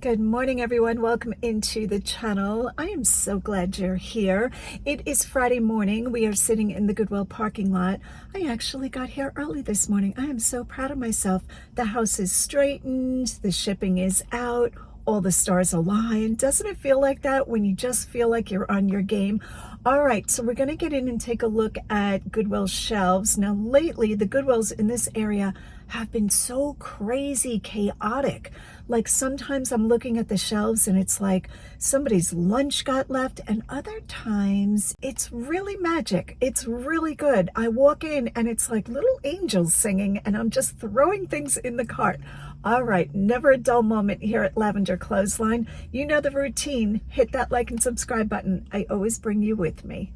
Good morning, everyone. Welcome into the channel. I am so glad you're here. It is Friday morning. We are sitting in the Goodwill parking lot. I actually got here early this morning. I am so proud of myself. The house is straightened. The shipping is out. All the stars align. Doesn't it feel like that when you just feel like you're on your game? All right, so we're going to get in and take a look at Goodwill shelves. Now, lately, the Goodwills in this area have been so crazy chaotic. Like sometimes I'm looking at the shelves and it's like somebody's lunch got left, and other times it's really magic. It's really good. I walk in and it's like little angels singing and I'm just throwing things in the cart. All right, never a dull moment here at Lavender Clothesline. You know the routine. Hit that like and subscribe button. I always bring you with me.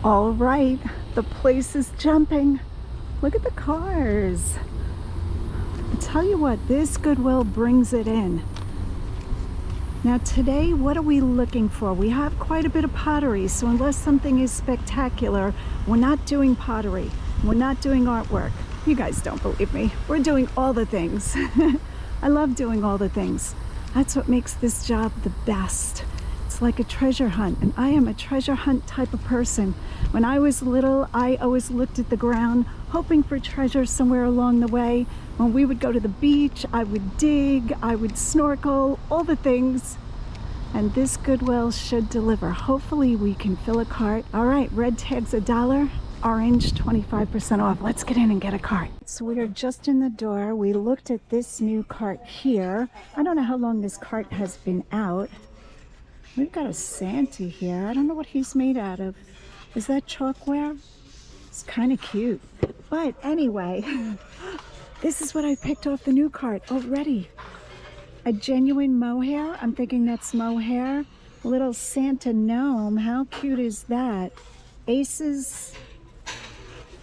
All right, the place is jumping. Look at the cars. I tell you what, this Goodwill brings it in. Now today, what are we looking for? We have quite a bit of pottery, so unless something is spectacular, we're not doing pottery. We're not doing artwork. You guys don't believe me. We're doing all the things. I love doing all the things. That's what makes this job the best. It's like a treasure hunt, and I am a treasure hunt type of person. When I was little, I always looked at the ground, hoping for treasure somewhere along the way. When we would go to the beach, I would dig, I would snorkel, all the things. And this Goodwill should deliver. Hopefully we can fill a cart. All right, red tag's $1. Orange 25% off. Let's get in and get a cart. So we are just in the door. We looked at this new cart here. I don't know how long this cart has been out. We've got a Santa here. I don't know what he's made out of. Is that chalkware? It's kind of cute. But anyway, this is what I picked off the new cart already. A genuine mohair. I'm thinking that's mohair. A little Santa gnome. How cute is that? Aces.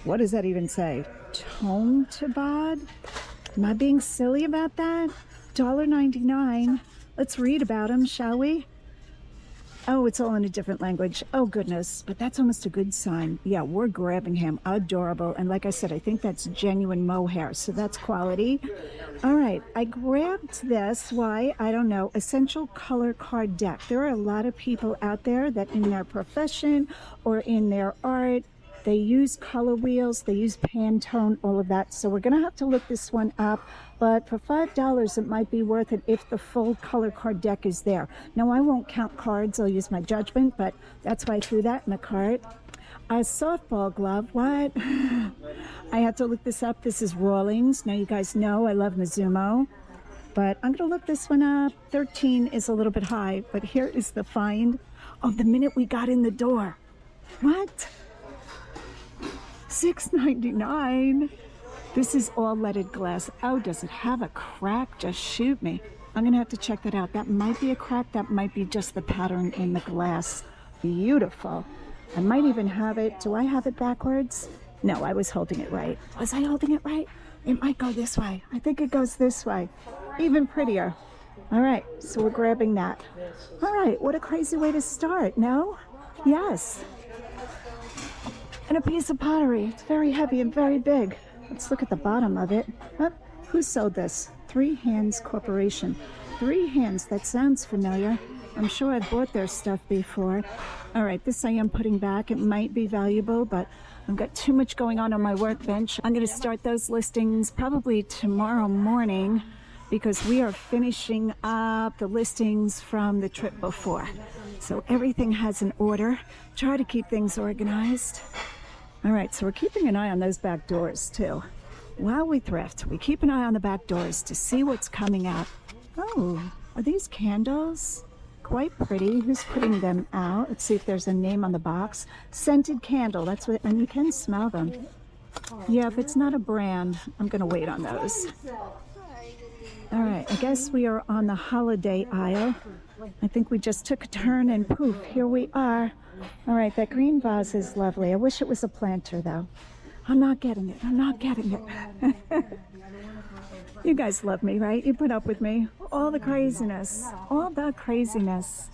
What does that even say? Tome to bod? Am I being silly about that? $1.99. Let's read about them, shall we? Oh, it's all in a different language. Oh, goodness. But that's almost a good sign. Yeah, we're grabbing him. Adorable. And like I said, I think that's genuine mohair, so that's quality. All right, I grabbed this. Why? I don't know. Essential color card deck. There are a lot of people out there that in their profession or in their art, they use color wheels, they use Pantone, all of that. So we're going to have to look this one up. But for $5, it might be worth it if the full color card deck is there. Now, I won't count cards. I'll use my judgment, but that's why I threw that in the cart. A softball glove. What? I had to look this up. This is Rawlings. Now, you guys know I love Mizumo. But I'm going to look this one up. 13 is a little bit high. But here is the find of the minute we got in the door. What? $6.99. This is all leaded glass. Oh, does it have a crack? Just shoot me. I'm gonna have to check that out. That might be a crack. That might be just the pattern in the glass. Beautiful. I might even have it. Do I have it backwards? No, I was holding it right. Was I holding it right? It might go this way. I think it goes this way. Even prettier. All right, so we're grabbing that. All right, what a crazy way to start, no? Yes. And a piece of pottery. It's very heavy and very big. Let's look at the bottom of it. Oh, who sold this? Three Hands Corporation. Three Hands, that sounds familiar. I'm sure I've bought their stuff before. All right, this I am putting back. It might be valuable, but I've got too much going on my workbench. I'm going to start those listings probably tomorrow morning because we are finishing up the listings from the trip before. So everything has an order. Try to keep things organized. All right, so we're keeping an eye on those back doors too. While we thrift, we keep an eye on the back doors to see what's coming out. Oh, are these candles? Quite pretty. Who's putting them out? Let's see if there's a name on the box. Scented candle, that's what, and you can smell them. Yeah, if it's not a brand, I'm gonna wait on those. All right, I guess we are on the holiday aisle. I think we just took a turn and poof, here we are. All right, that green vase is lovely. I wish it was a planter though. I'm not getting it. I'm not getting it. You guys love me, right? You put up with me. All the craziness. All the craziness.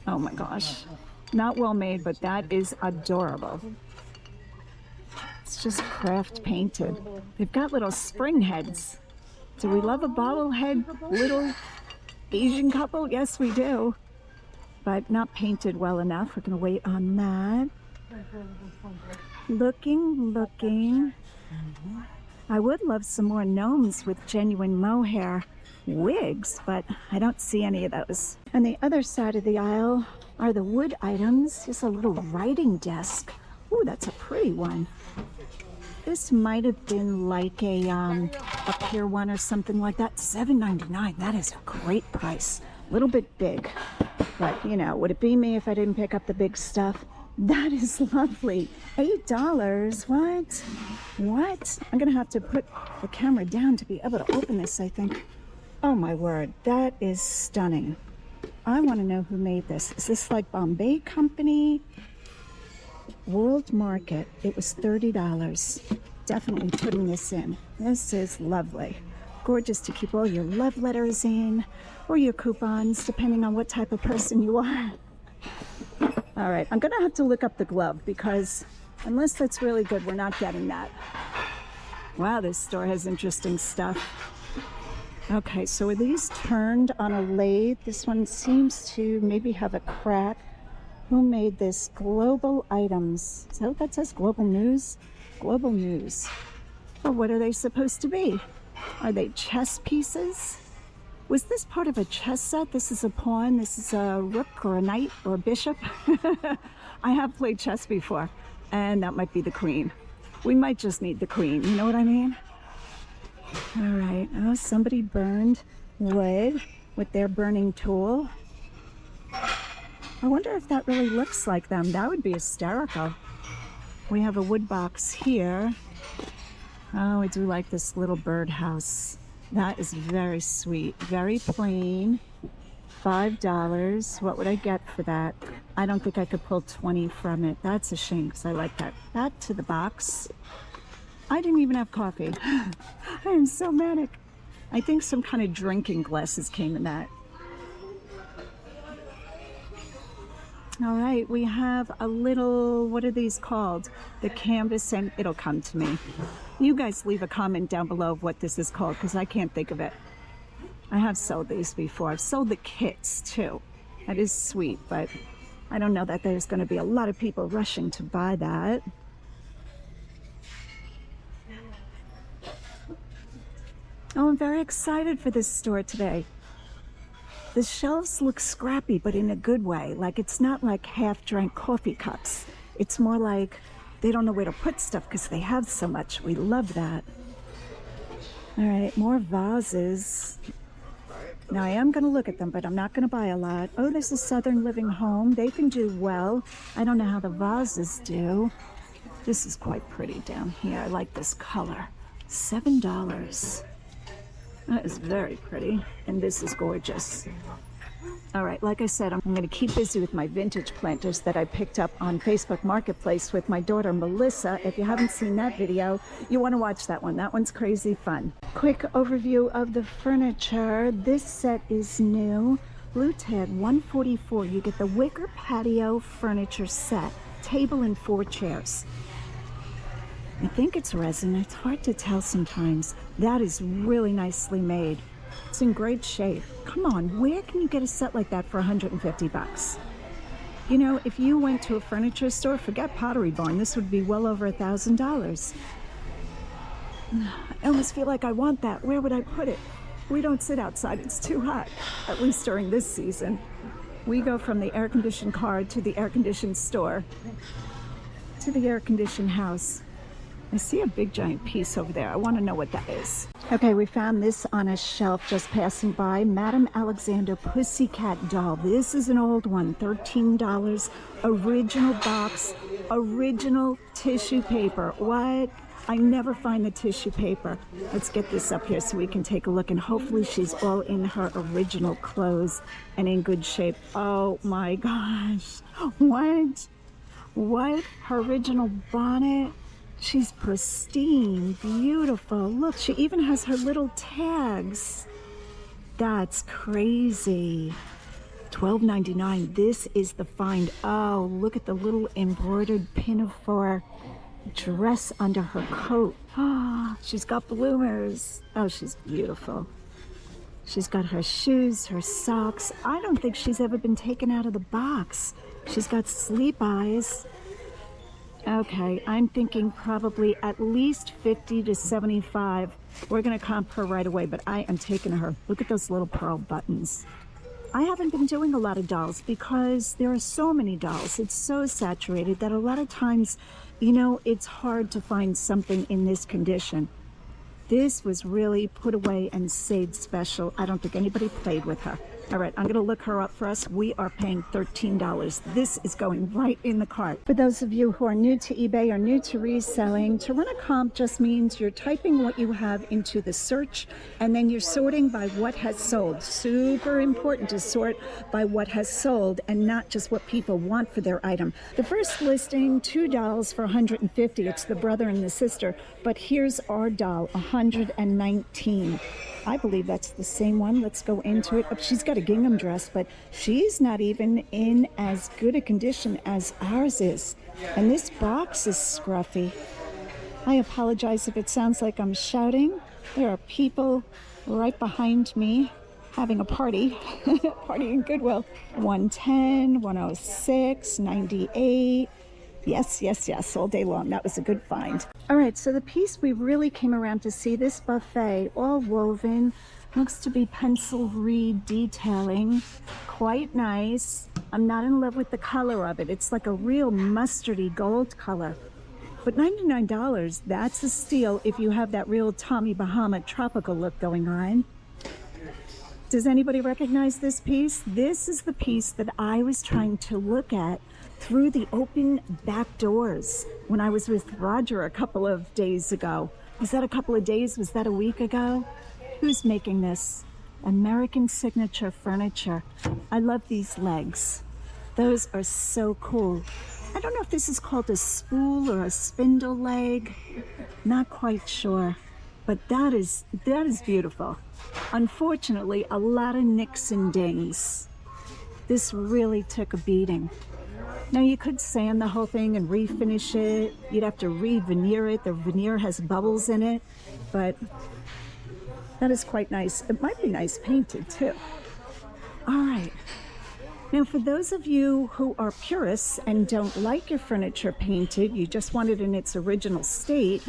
Oh my gosh. Not well made, but that is adorable. It's just craft painted. They've got little spring heads. Do we love a bobblehead little Asian couple? Yes, we do. But not painted well enough. We're going to wait on that. Looking. I would love some more gnomes with genuine mohair wigs, but I don't see any of those. On the other side of the aisle are the wood items. Here's a little writing desk. Ooh, that's a pretty one. This might have been like a Pier 1 or something like that. $7.99. That is a great price. A little bit big, but you know, would it be me if I didn't pick up the big stuff? That is lovely. $8. What? I'm gonna have to put the camera down to be able to open this, I think. Oh my word, that is stunning. I want to know who made this. Is this like Bombay Company? World Market. It was $30. Definitely putting this in. This is lovely. Gorgeous to keep all your love letters in, or your coupons, depending on what type of person you are. All right, I'm gonna have to look up the glove because unless that's really good, we're not getting that. Wow, this store has interesting stuff. Okay, so are these turned on a lathe? This one seems to maybe have a crack. Who made this? Global Items. Is that what that says? Global News? Global News. Well, what are they supposed to be? Are they chess pieces? Was this part of a chess set? This is a pawn, this is a rook or a knight or a bishop. I have played chess before, and that might be the queen. We might just need the queen, you know what I mean? All right, oh, somebody burned wood with their burning tool. I wonder if that really looks like them. That would be hysterical. We have a wood box here. Oh, I do like this little birdhouse. That is very sweet, very plain. $5. What would I get for that? I don't think I could pull 20 from it. That's a shame because I like that. Back to the box. I didn't even have coffee. I am so manic. I think some kind of drinking glasses came in that. All right, we have a little, what are these called? The canvas, and it'll come to me. You guys leave a comment down below of what this is called because I can't think of it. I have sold these before. I've sold the kits too. That is sweet, but I don't know that there's going to be a lot of people rushing to buy that. Oh, I'm very excited for this store today. The shelves look scrappy, but in a good way. Like it's not like half-drank coffee cups. It's more like they don't know where to put stuff because they have so much. We love that. All right, more vases. Now I am going to look at them, but I'm not going to buy a lot. Oh, this is Southern Living Home. They can do well. I don't know how the vases do. This is quite pretty down here. I like this color. $7. That is very pretty, and this is gorgeous. All right, like I said, I'm going to keep busy with my vintage planters that I picked up on Facebook Marketplace with my daughter, Mellissa. If you haven't seen that video, you want to watch that one. That one's crazy fun. Quick overview of the furniture. This set is new. Blue Ted, $144. You get the wicker patio furniture set, table and 4 chairs. I think it's resin. It's hard to tell sometimes. That is really nicely made. It's in great shape. Come on, where can you get a set like that for 150 bucks? You know, if you went to a furniture store, forget Pottery Barn, this would be well over $1,000. I almost feel like I want that. Where would I put it? We don't sit outside, it's too hot, at least during this season. We go from the air-conditioned car to the air-conditioned store to the air-conditioned house. I see a big giant piece over there. I want to know what that is. Okay, we found this on a shelf just passing by. Madame Alexander Pussycat doll. This is an old one, $13. Original box, original tissue paper. What? I never find the tissue paper. Let's get this up here so we can take a look, and hopefully she's all in her original clothes and in good shape. Oh my gosh. What? What? Her original bonnet? She's pristine, beautiful. Look, she even has her little tags. That's crazy. $12.99. This is the find. Oh, look at the little embroidered pinafore. dress under her coat. Oh, she's got bloomers. Oh, she's beautiful. She's got her shoes, her socks. I don't think she's ever been taken out of the box. She's got sleep eyes. Okay, I'm thinking probably at least 50 to 75. We're gonna comp her right away, but I am taking her. Look at those little pearl buttons. I haven't been doing a lot of dolls because there are so many dolls. It's so saturated that a lot of times, you know, it's hard to find something in this condition. This was really put away and saved special. I don't think anybody played with her. All right, I'm gonna look her up for us. We are paying $13. This is going right in the cart. For those of you who are new to eBay or new to reselling, to run a comp just means you're typing what you have into the search and then you're sorting by what has sold. Super important to sort by what has sold and not just what people want for their item. The first listing, 2 dolls for $150. It's the brother and the sister, but here's our doll, $119. I believe that's the same one. Let's go into it. Oh, she's got a gingham dress, but she's not even in as good a condition as ours is. And this box is scruffy. I apologize if it sounds like I'm shouting. There are people right behind me having a party. Party in Goodwill. 110, 106, 98. Yes, yes, yes, all day long. That was a good find. All right, so the piece we really came around to see, this buffet, all woven, looks to be pencil reed detailing. Quite nice. I'm not in love with the color of it. It's like a real mustardy gold color. But $99, that's a steal if you have that real Tommy Bahama tropical look going on. Does anybody recognize this piece? This is the piece that I was trying to look at through the open back doors when I was with Roger a couple of days ago. Was that a couple of days? Was that a week ago? Who's making this? American Signature Furniture. I love these legs. Those are so cool. I don't know if this is called a spool or a spindle leg. Not quite sure. But that is beautiful. Unfortunately, a lot of nicks and dings. This really took a beating. Now you could sand the whole thing and refinish it. You'd have to re-veneer it. The veneer has bubbles in it, but that is quite nice. It might be nice painted too. All right. Now for those of you who are purists and don't like your furniture painted, you just want it in its original state,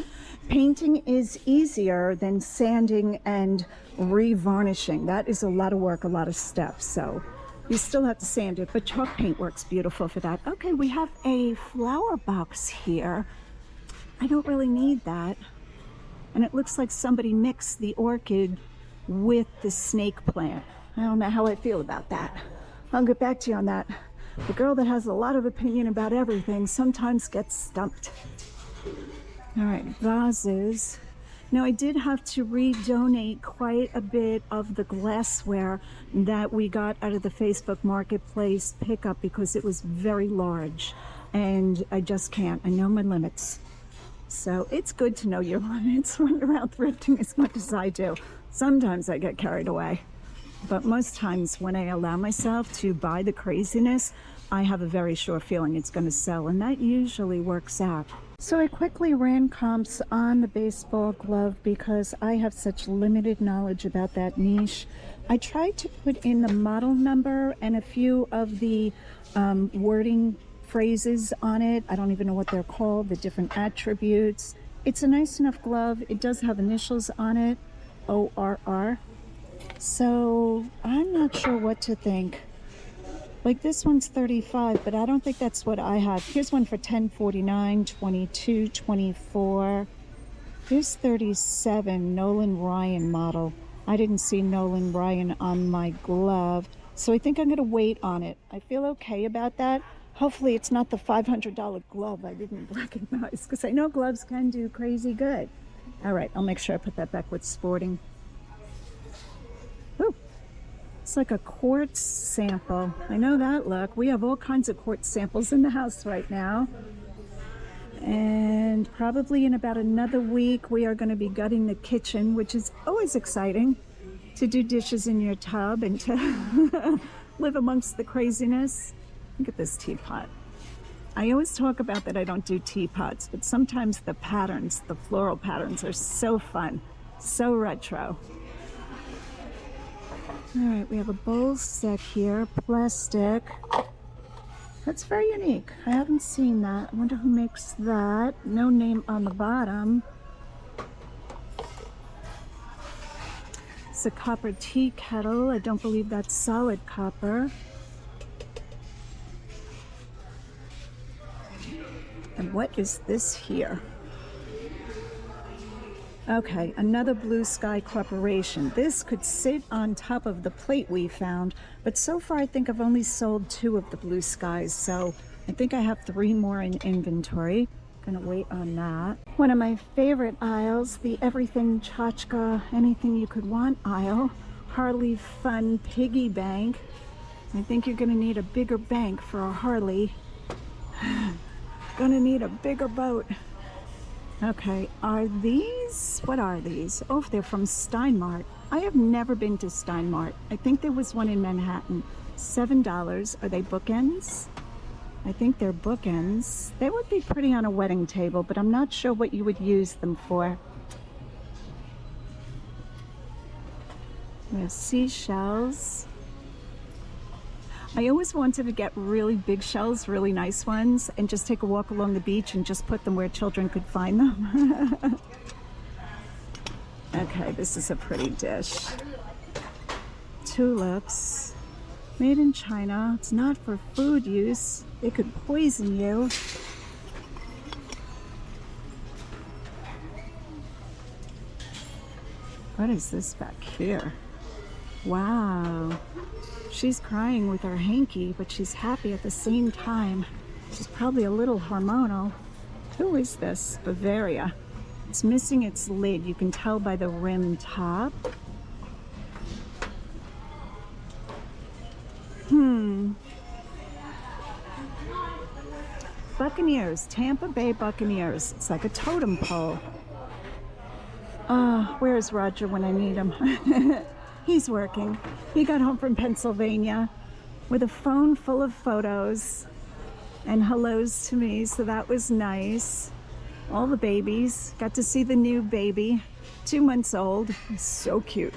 painting is easier than sanding and re-varnishing. That is a lot of work, a lot of steps. So you still have to sand it, but chalk paint works beautiful for that. Okay, we have a flower box here. I don't really need that. And it looks like somebody mixed the orchid with the snake plant. I don't know how I feel about that. I'll get back to you on that. The girl that has a lot of opinion about everything sometimes gets stumped. All right, vases. Now I did have to redonate quite a bit of the glassware that we got out of the Facebook Marketplace pickup because it was very large and I just can't. I know my limits. So it's good to know your limits when you're out thrifting as much as I do. Sometimes I get carried away, but most times when I allow myself to buy the craziness, I have a very sure feeling it's going to sell, and that usually works out. So I quickly ran comps on the baseball glove because I have such limited knowledge about that niche. I tried to put in the model number and a few of the wording phrases on it. I don't even know what they're called, the different attributes. It's a nice enough glove. It does have initials on it, ORR. So I'm not sure what to think. Like this one's $35, but I don't think that's what I have. Here's one for $10.49, $22, $24. Here's $37, Nolan Ryan model. I didn't see Nolan Ryan on my glove, so I think I'm gonna wait on it. I feel okay about that. Hopefully it's not the $500 glove I didn't recognize, because I know gloves can do crazy good. All right, I'll make sure I put that back with sporting. Ooh. It's like a quartz sample. I know that look. We have all kinds of quartz samples in the house right now. And probably in about another week, we are going to be gutting the kitchen, which is always exciting to do dishes in your tub and to live amongst the craziness. Look at this teapot. I always talk about that I don't do teapots, but sometimes the patterns, the floral patterns, are so fun, so retro. All right, we have a bowl set here, plastic. That's very unique. I haven't seen that. I wonder who makes that. No name on the bottom. It's a copper tea kettle. I don't believe that's solid copper. And what is this here? Okay, another Blue Sky Corporation. This could sit on top of the plate we found, but so far I think I've only sold 2 of the Blue Skies, so I think I have 3 more in inventory. Gonna wait on that. One of my favorite aisles, the everything tchotchke, anything you could want aisle. Harley Fun Piggy Bank. I think you're gonna need a bigger bank for a Harley. Gonna need a bigger boat. Okay, are these, what are these? Oh, they're from Steinmart. I have never been to Steinmart. I think there was one in Manhattan. $7. Are they bookends? I think they're bookends. They would be pretty on a wedding table, but I'm not sure what you would use them for. We have seashells. I always wanted to get really big shells, really nice ones, and just take a walk along the beach and just put them where children could find them. Okay, this is a pretty dish. Tulips, made in China. It's not for food use. It could poison you. What is this back here? Wow. She's crying with her hanky, but she's happy at the same time. She's probably a little hormonal. Who is this? Bavaria. It's missing its lid. You can tell by the rim top. Buccaneers, Tampa Bay Buccaneers. It's like a totem pole. Where's Roger when I need him? He's working. He got home from Pennsylvania with a phone full of photos and hellos to me, so that was nice. All the babies. Got to see the new baby, 2 months old. So cute.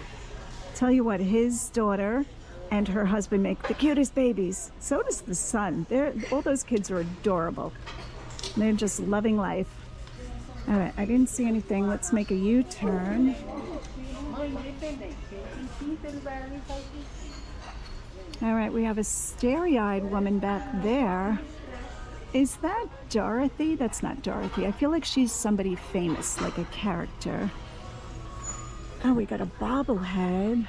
Tell you what, his daughter and her husband make the cutest babies. So does the son. All those kids are adorable. They're just loving life. All right, I didn't see anything. Let's make a U-turn. All right, we have a starry-eyed woman back there. Is that Dorothy? That's not Dorothy. I feel like she's somebody famous, like a character. Oh, we got a bobblehead.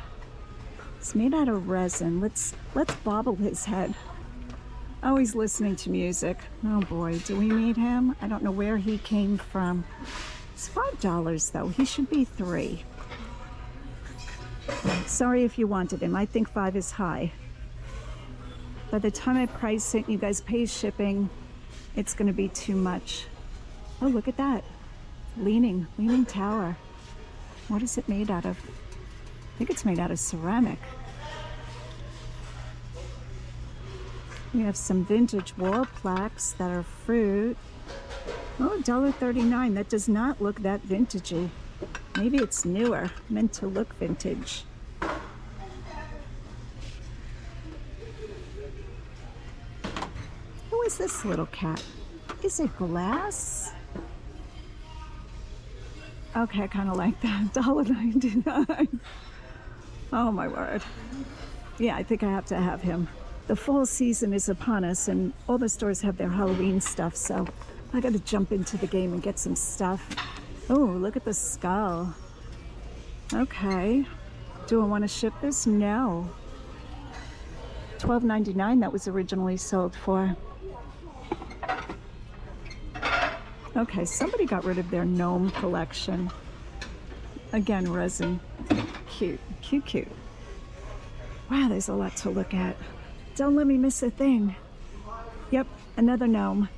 It's made out of resin. Let's bobble his head. Oh, he's listening to music. Oh boy, do we need him? I don't know where he came from. It's $5 though. He should be $3. Sorry if you wanted him. I think 5 is high. By the time I price it and you guys pay shipping, it's going to be too much. Oh, look at that. Leaning tower. What is it made out of? I think it's made out of ceramic. We have some vintage wall plaques that are fruit. Oh, $1.39. That does not look that vintagey. Maybe it's newer, meant to look vintage. Who is this little cat? Is it glass? Okay, I kind of like that. $1.99. Oh my word. Yeah, I think I have to have him. The fall season is upon us and all the stores have their Halloween stuff, so I gotta jump into the game and get some stuff. Oh, look at the skull. Okay. Do I want to ship this? No. $12.99 that was originally sold for. Okay, somebody got rid of their gnome collection. Again, resin. Cute, cute, cute. Wow, there's a lot to look at. Don't let me miss a thing. Yep, another gnome.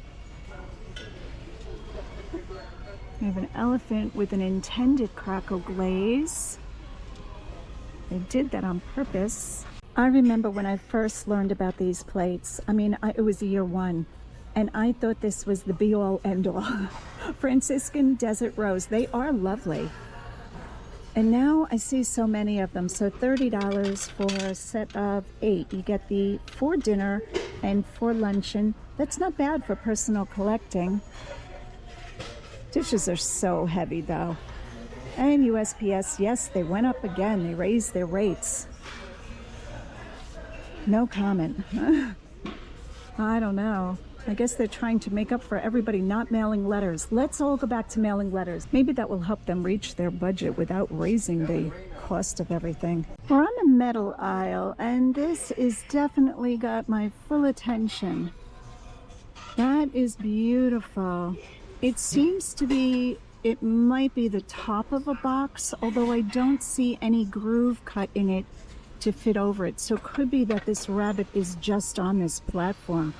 We have an elephant with an intended crackle glaze. They did that on purpose. I remember when I first learned about these plates. I mean, it was year 1. and I thought this was the be-all end-all. Franciscan Desert Rose. They are lovely. And now I see so many of them. So $30 for a set of 8. You get the 4 dinner and 4 luncheon. That's not bad for personal collecting. Dishes are so heavy though. And USPS, yes, they went up again. They raised their rates. No comment. I don't know. I guess they're trying to make up for everybody not mailing letters. Let's all go back to mailing letters. Maybe that will help them reach their budget without raising the cost of everything. We're on the metal aisle, and this is definitely got my full attention. That is beautiful. It seems to be, it might be the top of a box, although I don't see any groove cut in it to fit over it. So it could be that this rabbit is just on this platform.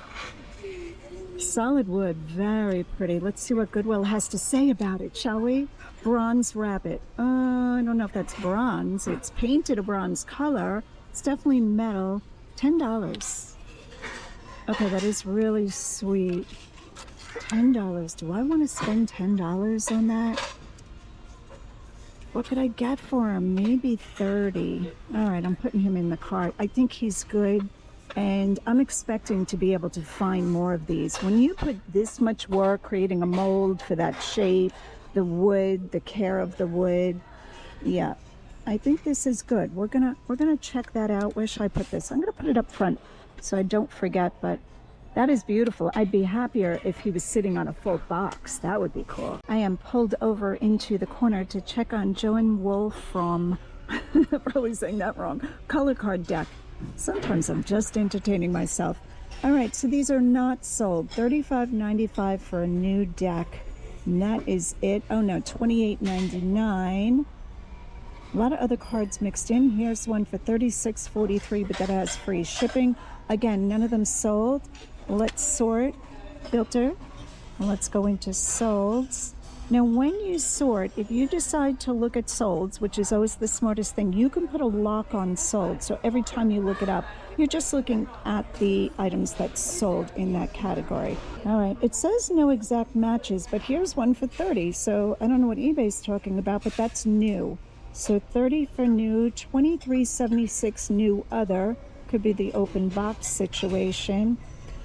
Solid wood, very pretty. Let's see what Goodwill has to say about it, shall we? Bronze rabbit. I don't know if that's bronze. It's painted a bronze color. It's definitely metal. $10. Okay, that is really sweet. $10. Do I want to spend $10 on that? What could I get for him? Maybe $30. All right, I'm putting him in the cart. I think he's good. And I'm expecting to be able to find more of these. When you put this much work creating a mold for that shape, the wood, the care of the wood, yeah, I think this is good. We're gonna check that out. Where should I put this? I'm gonna put it up front so I don't forget, but that is beautiful. I'd be happier if he was sitting on a full box. That would be cool. I am pulled over into the corner to check on Joe and Wolfram. Probably saying that wrong. Color card deck. Sometimes I'm just entertaining myself. All right, so these are not sold. $35.95 for a new deck. And that is it. Oh no, $28.99. A lot of other cards mixed in. Here's one for $36.43, but that has free shipping. Again, none of them sold. Let's sort, filter, and let's go into solds. Now, when you sort, if you decide to look at solds, which is always the smartest thing, you can put a lock on sold. So every time you look it up, you're just looking at the items that's sold in that category. All right, it says no exact matches, but here's one for 30. So I don't know what eBay's talking about, but that's new. So 30 for new, 23.76 new other. Could be the open box situation.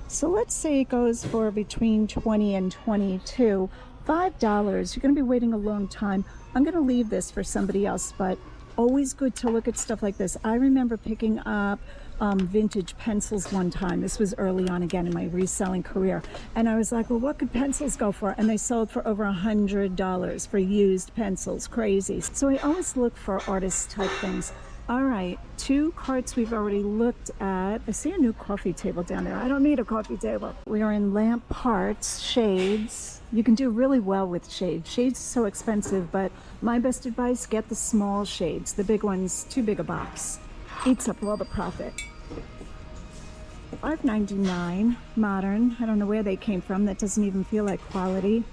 So let's say it goes for between 20 and 22. $5. You're going to be waiting a long time. I'm going to leave this for somebody else, but always good to look at stuff like this. I remember picking up vintage pencils one time. This was early on again in my reselling career. And I was like, well, what could pencils go for? And they sold for over $100 for used pencils. Crazy. So I always look for artist type things. All right, 2 carts we've already looked at. I see a new coffee table down there. I don't need a coffee table. We are in lamp parts, shades. You can do really well with shades. Shades are so expensive, but my best advice, get the small shades. The big ones, too big a box. Eats up all the profit. $5.99, modern. I don't know where they came from. That doesn't even feel like quality.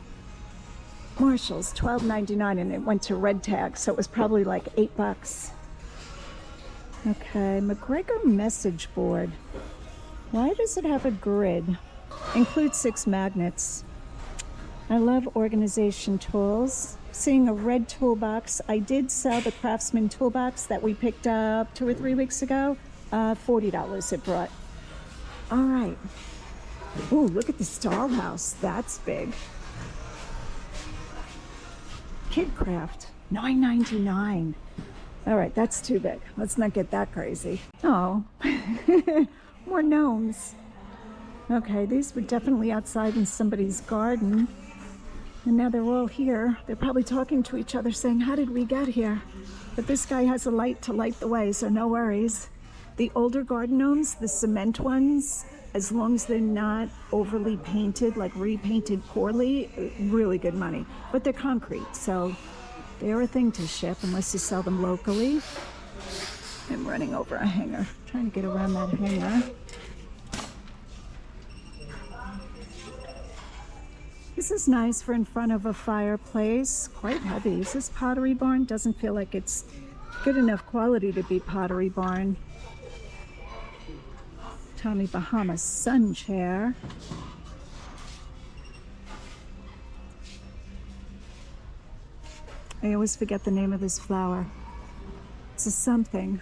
Marshalls, $12.99, and it went to red tag, so it was probably like $8. Okay, McGregor message board. Why does it have a grid? Includes 6 magnets. I love organization tools. Seeing a red toolbox. I did sell the Craftsman toolbox that we picked up 2 or 3 weeks ago. $40 it brought. All right. Ooh, look at this dollhouse. That's big. Kidcraft, $9.99. All right, that's too big. Let's not get that crazy. Oh, more gnomes. Okay, these were definitely outside in somebody's garden. And now they're all here. They're probably talking to each other saying, how did we get here? But this guy has a light to light the way, so no worries. The older garden gnomes, the cement ones, as long as they're not overly painted, like repainted poorly, really good money. But they're concrete, so they're a thing to ship unless you sell them locally. I'm running over a hanger, trying to get around that hanger. This is nice for in front of a fireplace. Quite heavy. Is this Pottery Barn? Doesn't feel like it's good enough quality to be Pottery Barn. Tommy Bahama sun chair. I always forget the name of this flower. It's a something.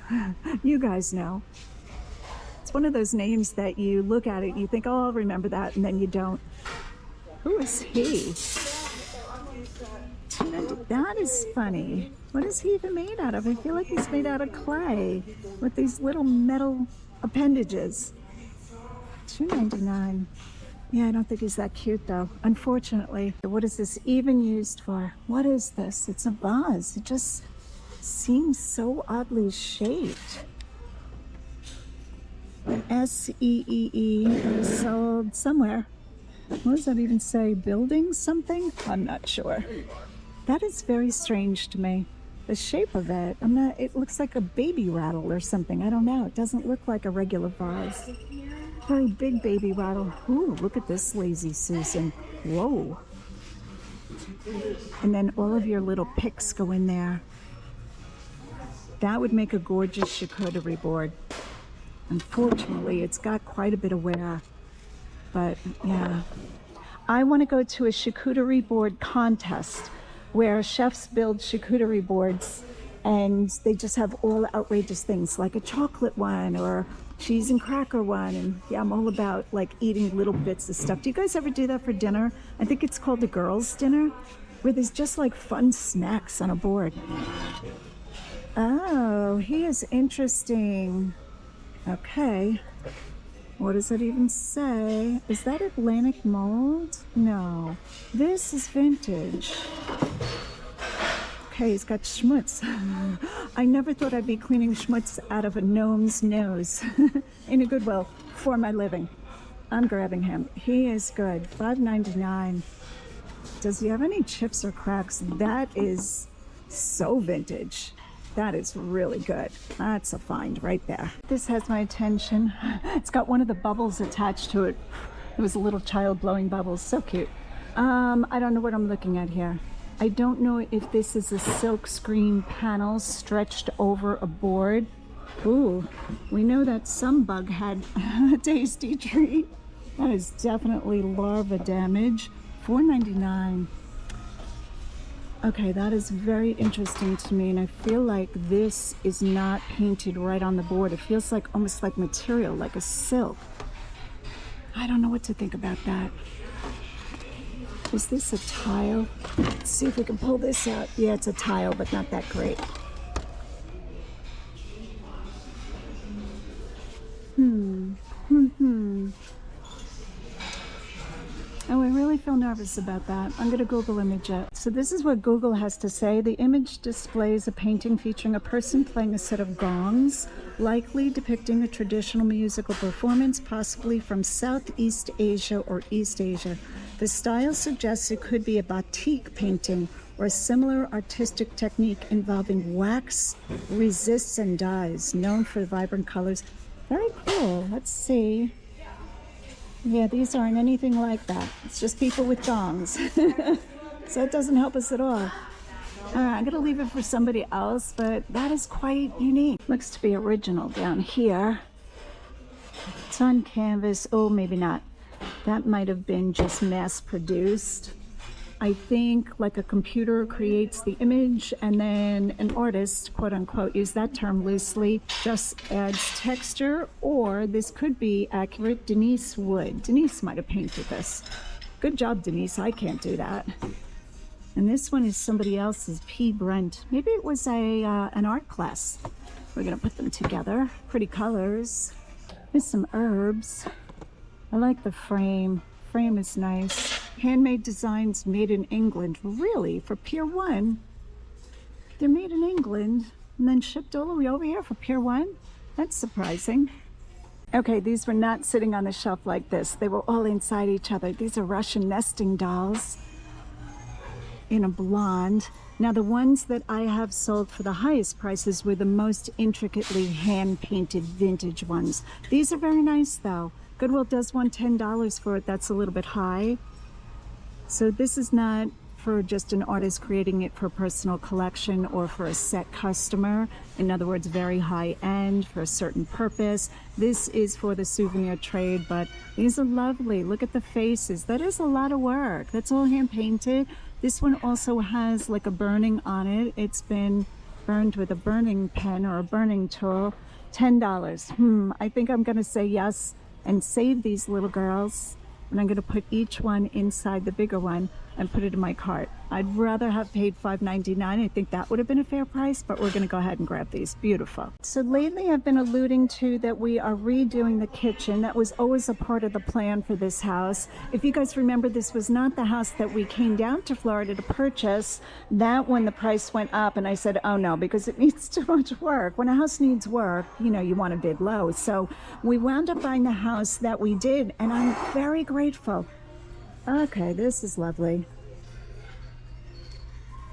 You guys know. It's one of those names that you look at it and you think, oh, I'll remember that, and then you don't. Who is he? That is funny. What is he even made out of? I feel like he's made out of clay with these little metal appendages. $2.99. Yeah, I don't think he's that cute though, unfortunately. What is this even used for? What is this? It's a vase. It just seems so oddly shaped. S-E-E-E, sold somewhere. What does that even say? Building something? I'm not sure. That is very strange to me. The shape of it, it looks like a baby rattle or something. I don't know. It doesn't look like a regular vase. Very big baby rattle. Ooh, look at this lazy Susan. Whoa. And then all of your little picks go in there. That would make a gorgeous charcuterie board. Unfortunately, it's got quite a bit of wear. But yeah, I want to go to a charcuterie board contest where chefs build charcuterie boards and they just have all outrageous things, like a chocolate one or cheese and cracker one. And yeah, I'm all about like eating little bits of stuff. Do you guys ever do that for dinner? I think it's called a girls' dinner, where there's just like fun snacks on a board. Oh, he is interesting. Okay. What does it even say? Is that Atlantic mold? No. This is vintage. Okay, he's got schmutz. I never thought I'd be cleaning schmutz out of a gnome's nose in a Goodwill for my living. I'm grabbing him. He is good. $5.99. Does he have any chips or cracks? That is so vintage. That is really good. That's a find right there. This has my attention. It's got one of the bubbles attached to it. It was a little child blowing bubbles. So cute. I don't know what I'm looking at here. I don't know if this is a silk screen panel stretched over a board. Ooh, we know that some bug had a tasty treat. That is definitely larva damage. $4.99. Okay, that is very interesting to me, and I feel like this is not painted right on the board. It feels like almost like material, like a silk. I don't know what to think about that. Is this a tile? Let's see if we can pull this out. Yeah, it's a tile, but not that great. Oh, I really feel nervous about that. I'm going to Google image it. So this is what Google has to say. The image displays a painting featuring a person playing a set of gongs, likely depicting a traditional musical performance, possibly from Southeast Asia or East Asia. The style suggests it could be a batik painting or a similar artistic technique involving wax, resists, and dyes, known for vibrant colors. Very cool. Let's see. Yeah, these aren't anything like that. It's just people with gongs. So it doesn't help us at all. All right, I'm going to leave it for somebody else, but that is quite unique. Looks to be original down here. It's on canvas. Oh, maybe not. That might have been just mass produced. I think like a computer creates the image and then an artist, quote unquote, use that term loosely, just adds texture, or this could be accurate. Denise Wood. Denise might have painted this. Good job, Denise. I can't do that. And this one is somebody else's, P. Brent. Maybe it was an art class. We're going to put them together. Pretty colors. There's some herbs. I like the frame. Frame is nice. Handmade designs made in England. Really? For Pier 1? They're made in England and then shipped all the way over here for Pier 1? That's surprising. Okay, these were not sitting on the shelf like this. They were all inside each other. These are Russian nesting dolls in a blonde. Now, the ones that I have sold for the highest prices were the most intricately hand-painted vintage ones. These are very nice, though. Goodwill does want $10 for it. That's a little bit high. So this is not for just an artist creating it for personal collection or for a set customer. In other words, very high end for a certain purpose. This is for the souvenir trade, but these are lovely. Look at the faces. That is a lot of work. That's all hand painted. This one also has like a burning on it. It's been burned with a burning pen or a burning tool. $10. I think I'm gonna say yes and save these little girls, and I'm gonna put each one inside the bigger one and put it in my cart. I'd rather have paid $5.99. I think that would have been a fair price, but we're gonna go ahead and grab these. Beautiful. So lately I've been alluding to that we are redoing the kitchen. That was always a part of the plan for this house. If you guys remember, this was not the house that we came down to Florida to purchase. That when the price went up, and I said, oh no, because it needs too much work. When a house needs work, you know, you want to bid low. So we wound up buying the house that we did, and I'm very grateful. Okay, this is lovely.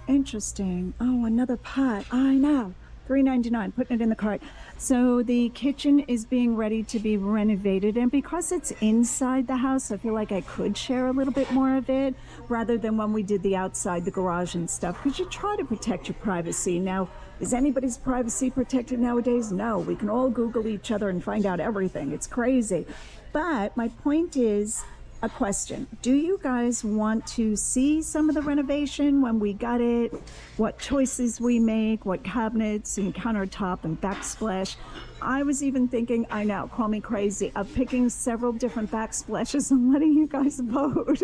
Interesting. Oh, another pot. I know. $3.99, putting it in the cart. So the kitchen is being ready to be renovated, and because it's inside the house, I feel like I could share a little bit more of it rather than when we did the outside, the garage and stuff, because you try to protect your privacy. Now, is anybody's privacy protected nowadays? No. We can all Google each other and find out everything. It's crazy. But my point is, a question. Do you guys want to see some of the renovation when we got it? What choices we make, what cabinets and countertop and backsplash? I was even thinking, I know, call me crazy, of picking several different backsplashes and letting you guys vote.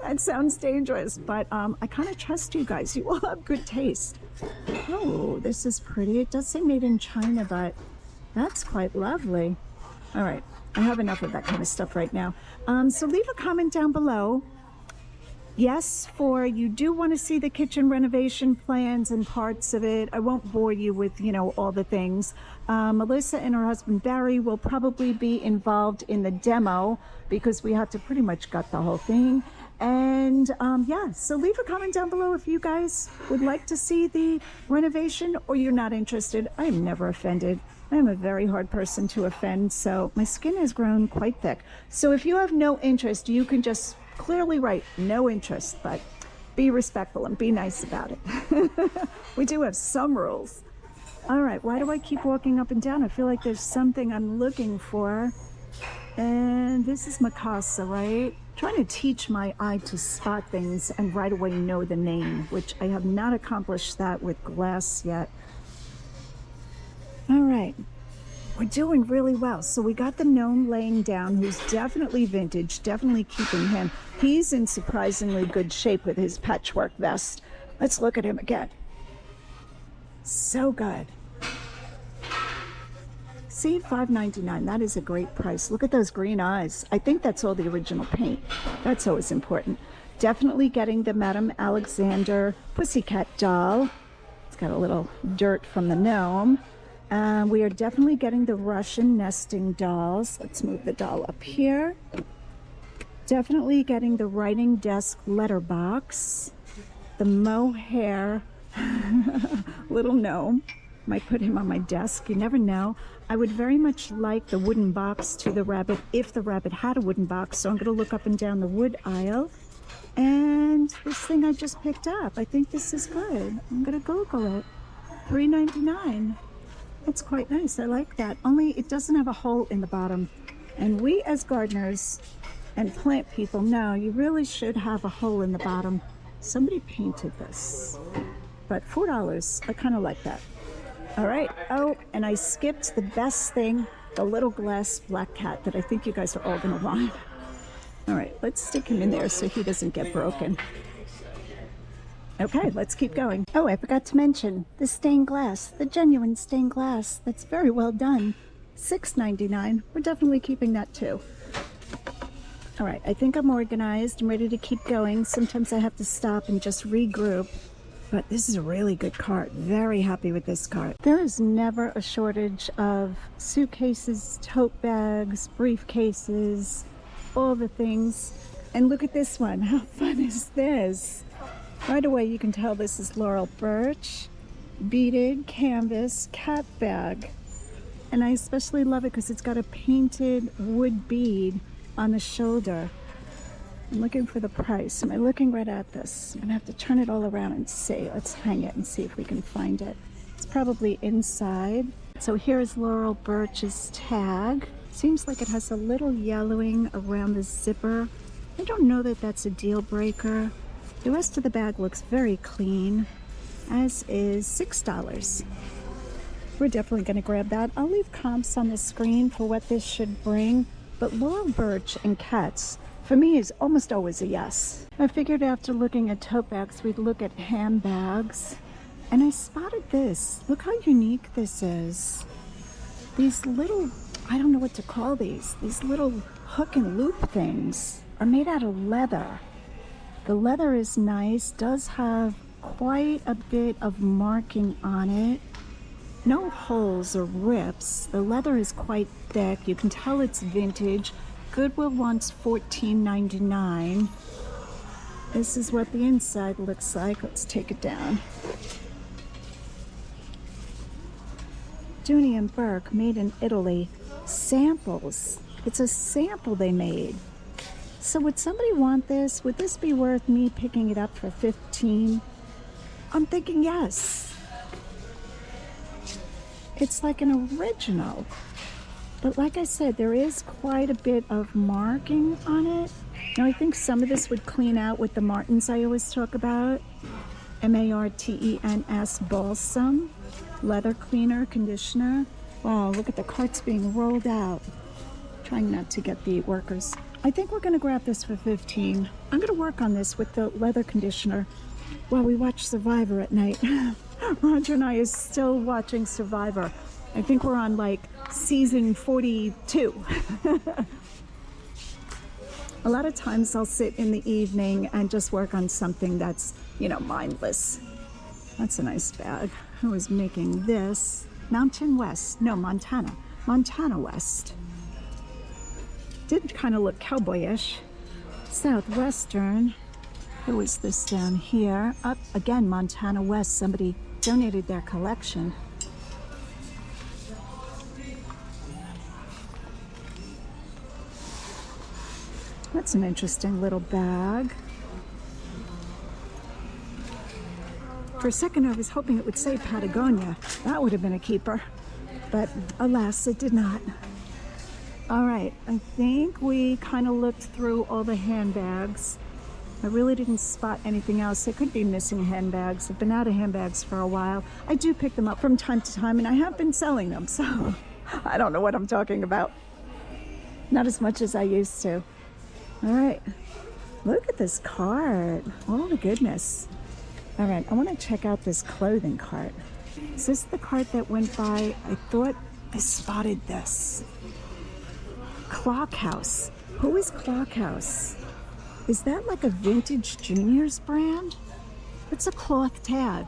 That sounds dangerous, but I kind of trust you guys. You all have good taste. Oh, this is pretty. It does say made in China, but that's quite lovely. All right. I have enough of that kind of stuff right now. So leave a comment down below. Yes, for you do want to see the kitchen renovation plans and parts of it. I won't bore you with, you know, all the things. Mellissa and her husband Barry will probably be involved in the demo because we have to pretty much gut the whole thing. And yeah, so leave a comment down below if you guys would like to see the renovation or you're not interested. I am never offended. I'm a very hard person to offend, so my skin has grown quite thick. So if you have no interest, you can just clearly write no interest, but be respectful and be nice about it. We do have some rules. All right, why do I keep walking up and down? I feel like there's something I'm looking for. And this is Mikasa, right? Trying to teach my eye to spot things and right away know the name, which I have not accomplished that with glass yet. All right, we're doing really well. So we got the gnome laying down, who's definitely vintage, definitely keeping him. He's in surprisingly good shape with his patchwork vest. Let's look at him again. So good. See, $5.99, that is a great price. Look at those green eyes. I think that's all the original paint. That's always important. Definitely getting the Madame Alexander Pussycat doll. It's got a little dirt from the gnome. We are definitely getting the Russian nesting dolls. Let's move the doll up here. Definitely getting the writing desk letterbox. The mohair little gnome. Might put him on my desk. You never know. I would very much like the wooden box to the rabbit if the rabbit had a wooden box. So I'm going to look up and down the wood aisle. And this thing I just picked up. I think this is good. I'm going to Google it. $3.99. That's quite nice. I like that. Only it doesn't have a hole in the bottom. And we as gardeners and plant people know you really should have a hole in the bottom. Somebody painted this. But $4, I kind of like that. All right. Oh, and I skipped the best thing, the little glass black cat that I think you guys are all going to want. All right, let's stick him in there so he doesn't get broken. Okay, let's keep going. Oh, I forgot to mention the stained glass, the genuine stained glass. That's very well done. $6.99. We're definitely keeping that too. All right, I think I'm organized. I'm ready to keep going. Sometimes I have to stop and just regroup. But this is a really good cart. Very happy with this cart. There is never a shortage of suitcases, tote bags, briefcases, all the things. And look at this one. How fun is this? Right away you can tell this is Laurel Birch, beaded canvas cat bag. And I especially love it because it's got a painted wood bead on the shoulder. I'm looking for the price. Am I looking right at this? I'm gonna have to turn it all around and see. Let's hang it and see if we can find it. It's probably inside. So here's Laurel Birch's tag. Seems like it has a little yellowing around the zipper. I don't know that that's a deal breaker. The rest of the bag looks very clean, as is $6. We're definitely going to grab that. I'll leave comps on the screen for what this should bring, but Laurel Birch and cats, for me, is almost always a yes. I figured after looking at tote bags, we'd look at handbags, and I spotted this. Look how unique this is. These little, I don't know what to call these little hook and loop things are made out of leather. The leather is nice, does have quite a bit of marking on it. No holes or rips. The leather is quite thick. You can tell it's vintage. Goodwill wants $14.99. This is what the inside looks like. Let's take it down. Dooney and Burke, made in Italy. Samples. It's a sample they made. So would somebody want this? Would this be worth me picking it up for $15? I'm thinking yes. It's like an original. But like I said, there is quite a bit of marking on it. Now I think some of this would clean out with the Martins I always talk about. M-A-R-T-E-N-S balsam, leather cleaner, conditioner. Wow, look at the carts being rolled out. Trying not to get the workers. I think we're gonna grab this for $15. I'm gonna work on this with the leather conditioner while we watch Survivor at night. Roger and I is still watching Survivor. I think we're on like season 42. A lot of times I'll sit in the evening and just work on something that's, you know, mindless. That's a nice bag. I was making this. Mountain West. No, Montana. Montana West. Did kind of look cowboyish. Southwestern. Who is this down here? Up again, Montana West. Somebody donated their collection. That's an interesting little bag. For a second, I was hoping it would say Patagonia. That would have been a keeper. But alas, it did not. All right, I think we kind of looked through all the handbags. I really didn't spot anything else. I could be missing handbags. I've been out of handbags for a while. I do pick them up from time to time, and I have been selling them, so I don't know what I'm talking about. Not as much as I used to. All right, look at this cart. Oh, the goodness. All right, I want to check out this clothing cart. Is this the cart that went by? I thought I spotted this. Clock House. Who is Clock House? Is that like a vintage juniors brand? It's a cloth tag.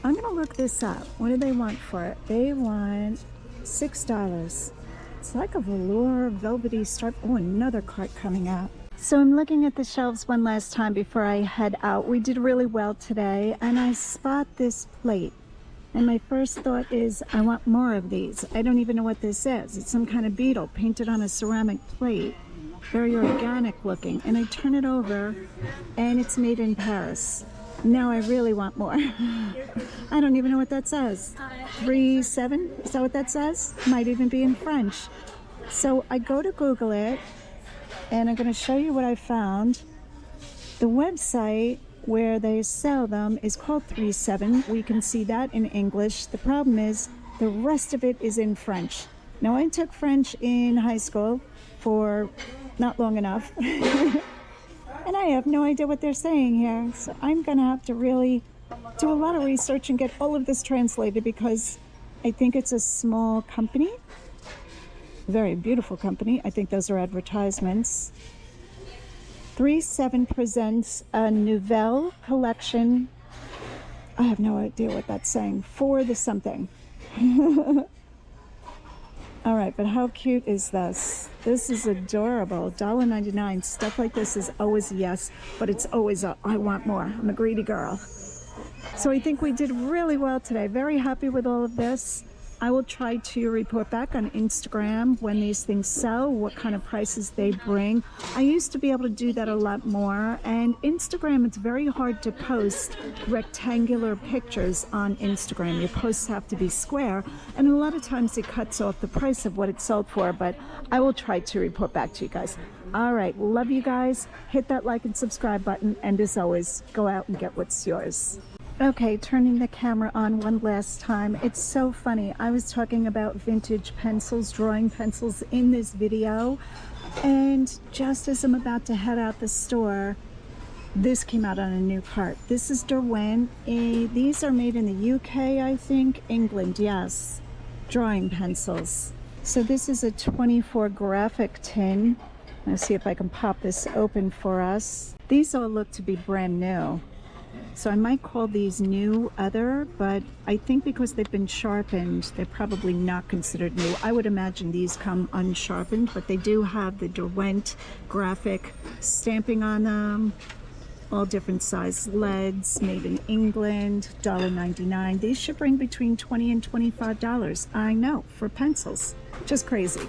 I'm gonna look this up. What do they want for it? They want $6. It's like a velour, velvety stripe. Oh, another cart coming out. So I'm looking at the shelves one last time before I head out. We did really well today, and I spot this plate. And my first thought is, I want more of these. I don't even know what this is. It's some kind of beetle painted on a ceramic plate. Very organic looking. And I turn it over, and it's made in Paris. Now I really want more. I don't even know what that says. 3.7? Is that what that says? Might even be in French. So I go to Google it, and I'm going to show you what I found. The website where they sell them is called 3.7. We can see that in English. The problem is the rest of it is in French. Now I took French in high school for not long enough. And I have no idea what they're saying here. So I'm gonna have to really do a lot of research and get all of this translated, because I think it's a small company. Very beautiful company. I think those are advertisements. 3.7 presents a nouvelle collection. I have no idea what that's saying. For the something. All right, but how cute is this? This is adorable. $1.99. Stuff like this is always a yes, but it's always a I want more. I'm a greedy girl. So I think we did really well today. Very happy with all of this. I will try to report back on Instagram when these things sell, what kind of prices they bring. I used to be able to do that a lot more, and Instagram, it's very hard to post rectangular pictures on Instagram. Your posts have to be square, and a lot of times it cuts off the price of what it's sold for, but I will try to report back to you guys. All right, love you guys. Hit that like and subscribe button, and as always, go out and get what's yours. Okay, turning the camera on one last time. It's so funny. I was talking about vintage pencils, drawing pencils in this video, and just as I'm about to head out the store, this came out on a new cart. This is Derwent. These are made in the UK, I think. England, yes. Drawing pencils. So this is a 24 graphic tin. Let's see if I can pop this open for us. These all look to be brand new. So I might call these new other, but I think because they've been sharpened, they're probably not considered new. I would imagine these come unsharpened, but they do have the Derwent graphic stamping on them. All different size leads, made in England, $1.99. These should bring between $20 and $25. I know, for pencils. Just crazy.